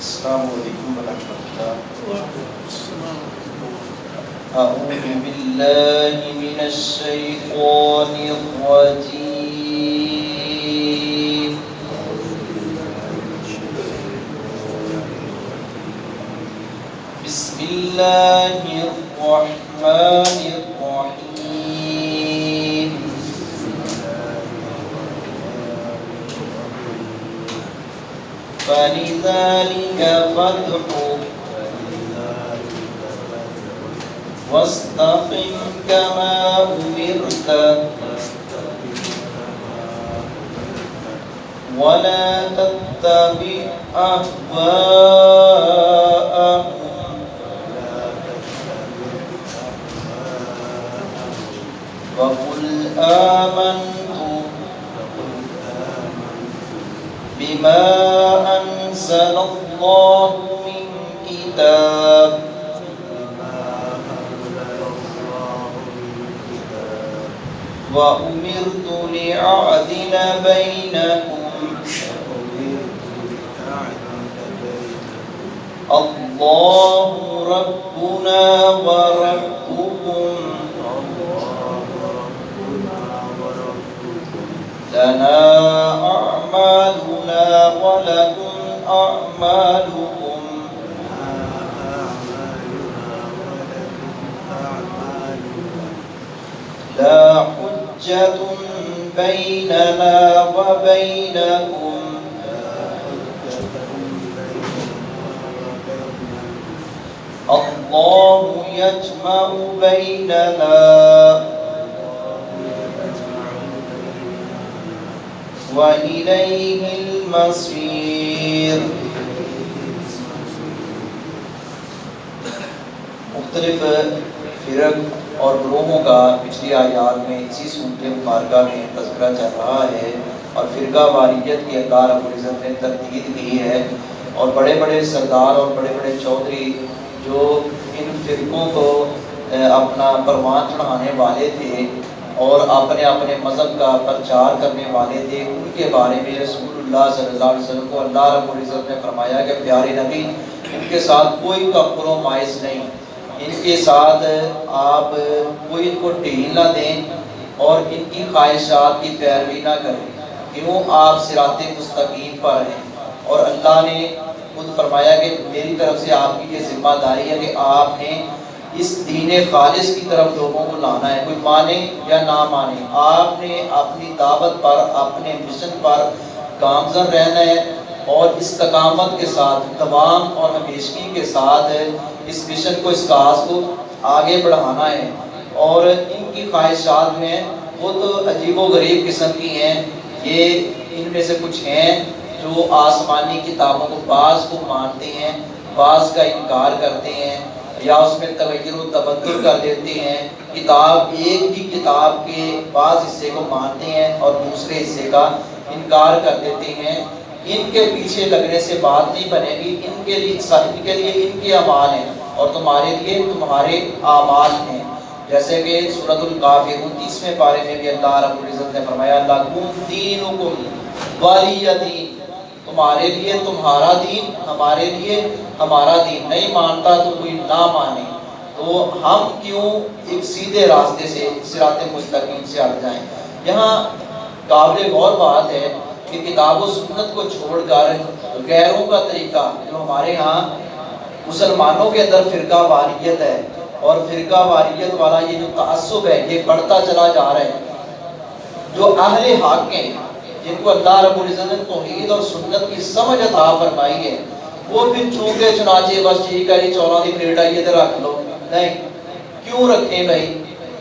السلام علیکم ورحمۃ اللہ۔ اعوذ باللہ من الشیطان الرجیم۔ بسم اللہ الرحمن الرحیم۔ فلذلك فادع واستقم كما أمرت ولا تتبع أهواءهم وقل آمنت بما أنزل الله من كتاب وأمرت لأعدل بينكم الله ربنا وربكم لنا أعمالنا ولكم أعمالكم لا حجة بيننا وبينكم الله يجمع بيننا وإليه المصير۔ مختلف فرق اور گروہوں کا پچھلی آیات میں اسی سورۃ مبارکہ میں تذکرہ چل رہا ہے، اور فرقہ واریت کی اللہ رب العزت نے تردید کی ہے، اور بڑے بڑے سردار اور بڑے بڑے چودھری جو ان فرقوں کو اپنا پروان چڑھانے والے تھے اور اپنے اپنے مذہب کا پرچار کرنے والے تھے، ان کے بارے میں رسول اللہ صلی اللہ علیہ وسلم کو اللہ رب العزت نے فرمایا کہ پیارے نبی، ان کے ساتھ کوئی کمپرومائز نہیں، ان کے ساتھ آپ کوئی ان کو ڈھیل نہ دیں اور ان کی خواہشات کی پیروی نہ کریں، کیوں آپ صراط مستقیم پر ہیں۔ اور اللہ نے خود فرمایا کہ میری طرف سے آپ کی یہ ذمہ داری ہے کہ آپ نے اس دین خالص کی طرف لوگوں کو لانا ہے، کوئی مانے یا نہ مانے، آپ نے اپنی دعوت پر، اپنے مشن پر گامزن رہنا ہے اور استقامت کے ساتھ، دوام اور ہمیشگی کے ساتھ اس مشن کو، اس کاز کو آگے بڑھانا ہے۔ اور ان کی خواہشات میں وہ تو عجیب و غریب قسم کی ہیں، یہ ان میں سے کچھ ہیں جو آسمانی کتابوں کو بعض کو مانتے ہیں، بعض کا انکار کرتے ہیں، یا اس میں تغیر و تبدل کر دیتے ہیں، کتاب ایک ہی کتاب کے بعض حصے کو مانتے ہیں اور دوسرے حصے کا انکار کر دیتے ہیں۔ ان کے پیچھے لگنے سے بات نہیں بنے گی، ان کے لیے ان کے اعمال ہیں اور تمہارے لیے تمہارے اعمال ہیں۔ جیسے کہ سورۃ الکافرون 30ویں پارے میں بھی اللہ رب العزت نے فرمایا لکم دینکم ولی دین، تمہارے لیے تمہارا دین، ہمارے لیے ہمارا دین، نہیں مانتا تو کوئی نہ مانے۔ تو ہم کیوں ایک سیدھے راستے سے، صراط مستقیم سے ہٹ جائیں؟ یہاں قابل غور بات ہے کہ کتاب و سنت کو چھوڑ کر غیروں کا طریقہ، جو ہمارے ہاں مسلمانوں کے اندر فرقہ واریت ہے، اور فرقہ واریت والا یہ جو تعصب ہے یہ بڑھتا چلا جا رہا ہے۔ جو اہل حق ہیں، جن کو اللہ رب العزت نے توحید اور سنت کی سمجھ عطا فرمائی ہے، وہ بھی چونکہ چنانچہ بس ٹھیک ہے 14 دی پلیٹ آئیے تو رکھ لو، نہیں، کیوں رکھیں بھائی؟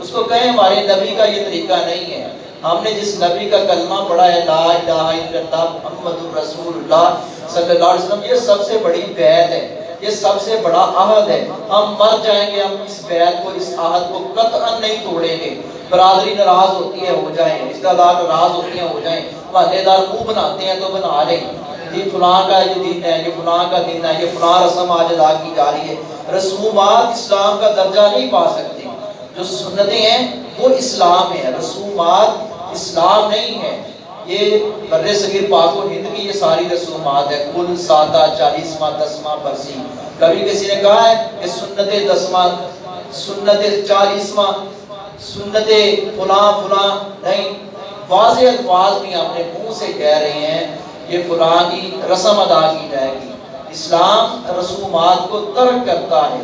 اس کو کہیں ہمارے نبی کا یہ طریقہ نہیں ہے، ہم نے جس نبی کا کلمہ پڑھا ہے لا الہ الا اللہ محمد الرسول اللہ صلی اللہ علیہ وسلم، یہ سب سے بڑی بیعت ہے، یہ سب سے بڑا عہد ہے، ہم مر جائیں گے ہم اس بیعت کو، اس عہد کو قطعاً نہیں توڑیں گے۔ برادری ناراض ہوتی ہے ہو جائیں، رشتہ دار ناراض ہوتے ہیں ہو جائیں، محلے دار منہ بناتے ہیں تو بنا لیں، یہ فلاں کا یہ دین ہے، یہ فلاں کا دین ہے، یہ فلاں رسم آج ادا کی جا رہی ہے۔ رسومات اسلام کا درجہ نہیں پا سکتی، جو سنتیں ہیں وہ اسلام ہے، رسومات اسلام نہیں ہے۔ یہ بر صغیر پاک و ہند کی یہ ساری رسومات ہے، کل سادہ 40واں 10واں برسی۔ کبھی کسی نے کہا ہے کہ سنت 10واں، سنت 40واں، سنت فلاں فلاں، نہیں، واضح الفاظ بھی اپنے منہ سے کہہ رہے ہیں یہ فلاں کی رسم ادا کی جائے گی۔ اسلام رسومات کو ترک کرتا ہے،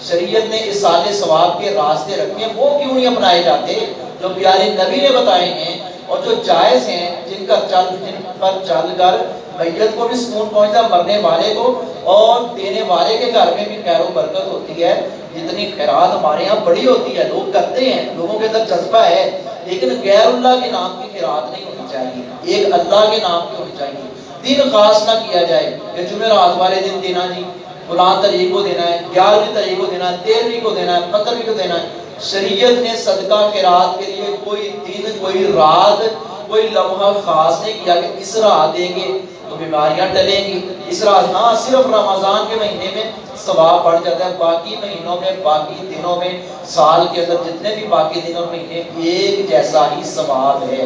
شریعت نے اصالِ ثواب کے راستے رکھے ہیں، وہ کیوں نہیں اپنائے جاتے جو پیارے نبی نے بتائے ہیں اور جو جائز ہیں، جن پر چل کر میت کو بھی سکون پہنچتا، مرنے والے کو اور دینے والے کے گھر میں بھی خیر و برکت ہوتی ہے۔ جتنی خیرات ہمارے یہاں بڑی ہوتی ہے، لوگ کرتے ہیں، لوگوں کے اندر جذبہ ہے، لیکن غیر اللہ کے نام کی خیرات نہیں ہونی چاہیے، ایک اللہ کے نام کی ہونی چاہیے۔ دن خاص نہ کیا جائے کہ جمعرات والے دن دینا جی فلاں تاریخ کو دینا ہے، 11ویں تاریخ کو دینا ہے، 13ویں کو دینا ہے، 15ویں کو دینا ہے۔ شریعت نے صدقہ خیرات کے لیے کوئی دن، کوئی رات، کوئی لمحہ خاص نہیں کیا کہ اس رات دیں گے تو بیماریاں ٹلیں گی، اس رات، ہاں صرف رمضان کے مہینے میں ثواب بڑھ جاتا ہے، باقی مہینوں میں، باقی دنوں میں، سال کے اندر جتنے بھی باقی دن اور مہینے ایک جیسا ہی ثواب ہے۔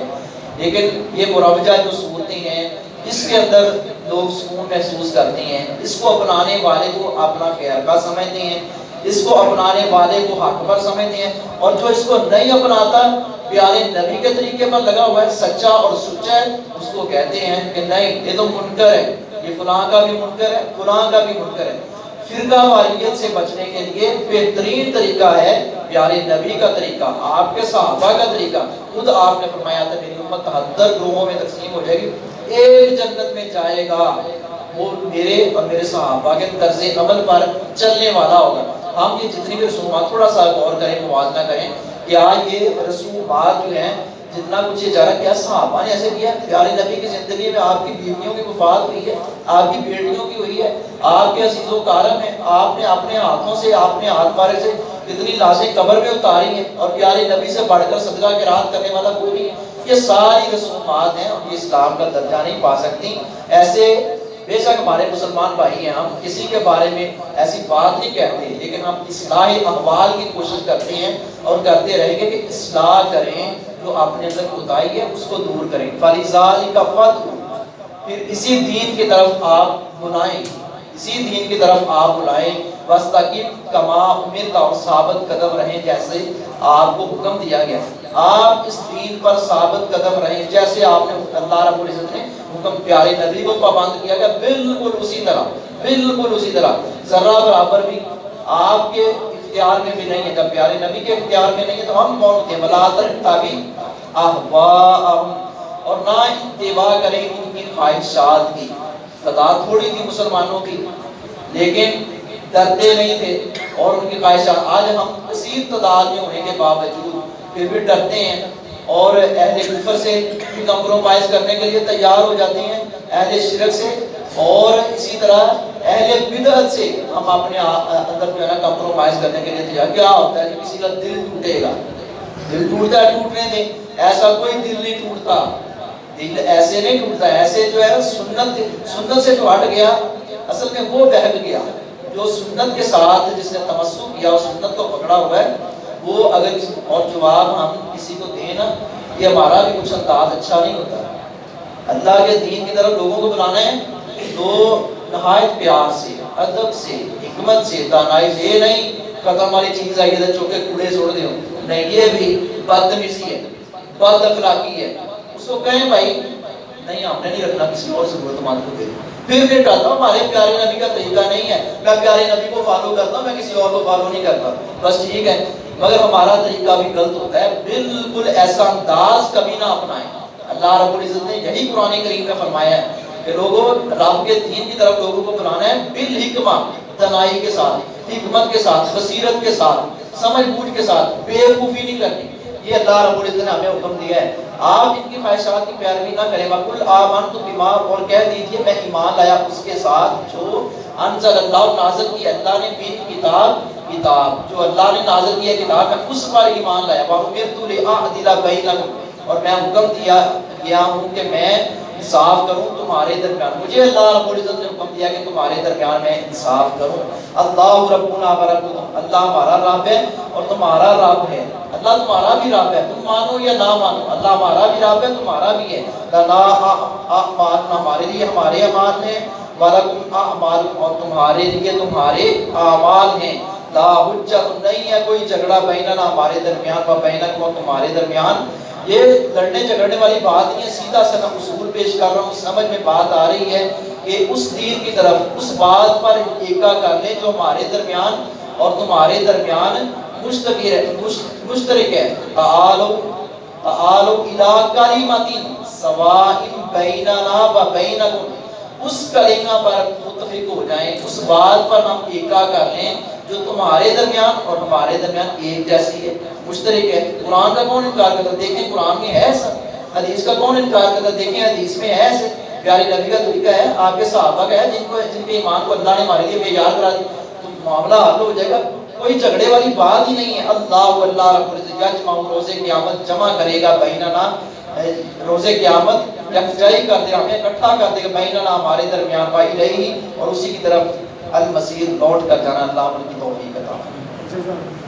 لیکن یہ مروجہ جو صورتیں ہیں اس کے اندر لوگ سکون محسوس کرتے ہیں، اس کو اپنانے والے کو اپنا خیر کا سمجھتے ہیں، اس کو اپنانے والے کو حق پر سمجھتے ہیں، اور جو اس کو نہیں اپناتا، پیارے نبی کے طریقے پر لگا ہوا ہے، سچا اور سچا ہے، اس کو کہتے ہیں کہ نہیں یہ تو منکر ہے، یہ فلاں کا بھی منکر ہے، فلاں کا بھی منکر ہے۔ فرقہ واریت سے بچنے کے لیے بہترین طریقہ ہے پیارے نبی کا طریقہ، آپ کے صحابہ کا طریقہ۔ خود آپ نے فرمایا تھا میری امت 73 گروہوں میں تقسیم ہو جائے گی، ایک جنت میں جائے گا وہ میرے اور میرے صحابہ کے طرز عمل پر چلنے والا ہوگا۔ ہم یہ جتنی بھی رسومات تھوڑا سا غور کریں، موازنہ کریں، کیا یہ رسومات جو ہیں جتنا کچھ یہ جا رہا ہے کیا صحابہ نے ایسے کیا؟ پیارے نبی کی زندگی میں آپ کی بیویوں کی وفات ہوئی ہے، آپ کی بیٹیوں کی ہوئی ہے، آپ کے عزیز و کارم ہیں، آپ نے اپنے ہاتھوں سے، آپ نے ہاتھ پارے سے کتنی لاشیں قبر میں اتاری ہیں، اور پیارے نبی سے بڑھ کر صدقہ خیرات کرنے والا کوئی نہیں ہے۔ یہ ساری رسومات ہیں اور یہ اسلام کا درجہ نہیں پا سکتی۔ ایسے بے شک ہمارے مسلمان بھائی ہیں، ہم کسی کے بارے میں ایسی بات نہیں کہتے، لیکن ہم اصلاح احوال کی کوشش کرتے ہیں اور کرتے رہیں گے کہ اصلاح کریں، جو اپنے اندر کوتاہی ہے اس کو دور کریں۔ فَلِذَٰلِكَ فَادْعُوا، پھر اسی دین کی طرف آپ بلائیں، اسی دین کی طرف آپ بلائیں، وَاسْتَقِمْ كَمَا أُمِرْتَ، اور ثابت قدم رہیں جیسے آپ کو حکم دیا گیا۔ آپ اس دین پر ثابت قدم رہیں جیسے آپ نے، اللہ رب العزت نے حکم پیارے نبی کو پابند کیا گیا، بالکل اسی طرح، بالکل اسی طرح، ذرہ برابر بھی آپ کے اختیار میں بھی نہیں ہے۔ جب پیارے نبی کے اختیار میں نہیں ہے تو ہم کون ہوتے ہیں؟ وَلَا تَتَّبِعْ أَهْوَاءَهُمْ، اور نہ اتباع کریں ان کی خواہشات کی۔ تعداد تھوڑی تھی مسلمانوں کی لیکن ڈرتے نہیں تھے، اور ان کی خواہشات، آج ہم کثیر تعداد میں ہونے کے باوجود پھر بھی ڈرتے ہیں اور اہل کفر سے کمپرومائز کرنے کے لیے تیار ہو جاتے ہیں، اہل شرک سے اور اسی طرح اہل بدعت سے ہم اپنے اندر جو ہے نا کمپرومائز کرنے کے لیے تیار۔ کیا ہوتا ہے کہ کسی کا دل ٹوٹے گا، دل ٹوٹتا ہے، ٹوٹنے دیں، ایسا کوئی دل نہیں ٹوٹتا، دل ایسے نہیں ٹوٹتا، ایسے جو ہے سنت سے جو ہٹ گیا اصل میں وہ بہک گیا، جو سنت کے ساتھ جس نے تمسک کیا اور سنت کو پکڑا ہوا ہے وہ اگر اور جواب ہم کسی کو دیں نا، یہ ہمارا بھی کچھ انداز اچھا نہیں ہوتا۔ اللہ کے دین کی طرف لوگوں کو بلانا ہے تو نہایت پیار سے، ادب سے، حکمت سے، دانائی سے، یہ نہیں ختم والی چیز آئی ادھر چوکے کوڑے چھوڑ دیں، نہیں، یہ بھی بدتمیزی ہے، بد اخلاقی ہے۔ اس کو کہیں بھائی نہیں ہم نے نہیں رکھنا، کسی اور ضرورت مند کو دے دیں، پھر بھی کہتا ہوں ہمارے پیارے نبی کا طریقہ نہیں ہے، میں پیارے نبی کو فالو کرتا ہوں، میں کسی اور کو فالو نہیں کرتا، بس ٹھیک ہے، مگر ہمارا طریقہ بھی غلط ہوتا ہے، بالکل ایسا انداز کبھی نہ اپنائیں۔ اللہ رب العزت نے یہی قرآن کریم میں فرمایا ہے کہ لوگوں رب کے دین کی طرف لوگوں کو بلانا ہے بالحکمہ، دانائی کے ساتھ، حکمت کے ساتھ، بصیرت کے ساتھ، سمجھ بوجھ کے ساتھ، بے وقوفی نہیں کرنی۔ یہ اللہ رب العزت نے ہمیں حکم دیا ہے، آپ ان کی خواہشات کی پیروی نہ کریں۔ وَقُلْ آمَنْتُ بِمَا، اور کہہ دیجئے میں ایمان لایا اس کے ساتھ جو انزل اللہ، نازل کی اللہ نے، بن کتاب جو اللہ نے نازل کیا کتاب ہے اس پر ایمان لایا۔ وَأُمِرْتُ لِأَعْدِلَ بَيْنَكُمْ، اور میں حکم دیا گیا ہوں کہ میں انصاف کروں تمہارے درمیان، مجھے اللہ رب العزت نے حکم دیا کہ تمہارے درمیان میں انصاف کروں۔ اللہ ربنا و ربکم، اللہ ہمارا رب ہے اور تمہارا رب ہے۔ اللہ تمہارا بھی رب ہے، تم مانو یا نہ مانو، اللہ ہمارا بھی رب ہے، تمہارا بھی ہے۔ لنا اعمال، ہمارے لیے ہمارے اعمال ہیں، ولکم اعمال، اور تمہارے لیے تمہارے اعمال ہیں۔ لا حجت، نہیں ہے کوئی جھگڑا بیننا، ہمارے درمیان، و بینکم، اور تمہارے درمیان۔ یہ لڑنے جھگڑنے والی بات نہیں ہے، سیدھا سا اصول پیش کر رہا ہوں، سمجھ میں بات آ رہی ہے کہ اس دین کی طرف، اس بات پر ایکا کر لیں جو ہمارے درمیان اور تمہارے درمیان مشترک ہے۔ تعالوا الی کلمۃ سواء بیننا و بینکم، اس کلمہ پر متفق ہو جائیں، اس بات پر ہم ایکا کر لیں جو تمہارے درمیان اور ہمارے درمیان ایک جیسی ہے، مشترک ہے۔ قرآن کا کون انکار کرتا؟ دیکھیں قرآن میں ہے ایسا، حدیث کا کون انکار کرتا؟ دیکھیں حدیث میں ہے ایسے، پیارے نبی کا طریقہ ہے، آپ کے صحابہ کا ہے، جن کے ایمان کو اللہ نے ہمارے لیے معیار کرا دی، تو معاملہ حل ہو جائے گا، کوئی جھگڑے والی بات ہی نہیں ہے۔ اللہ رب العزت یجمع، روز قیامت جمع کرے گا بیننا، روز قیامت یکجائی کر دے گا، ہمیں اکٹھا کر دے گا، بیننا ہمارے درمیان، فإلیہ، اور اسی کی طرف المصیر، لوٹ کر جانا۔ اللہ ان کی توفیق عطا فرمائے۔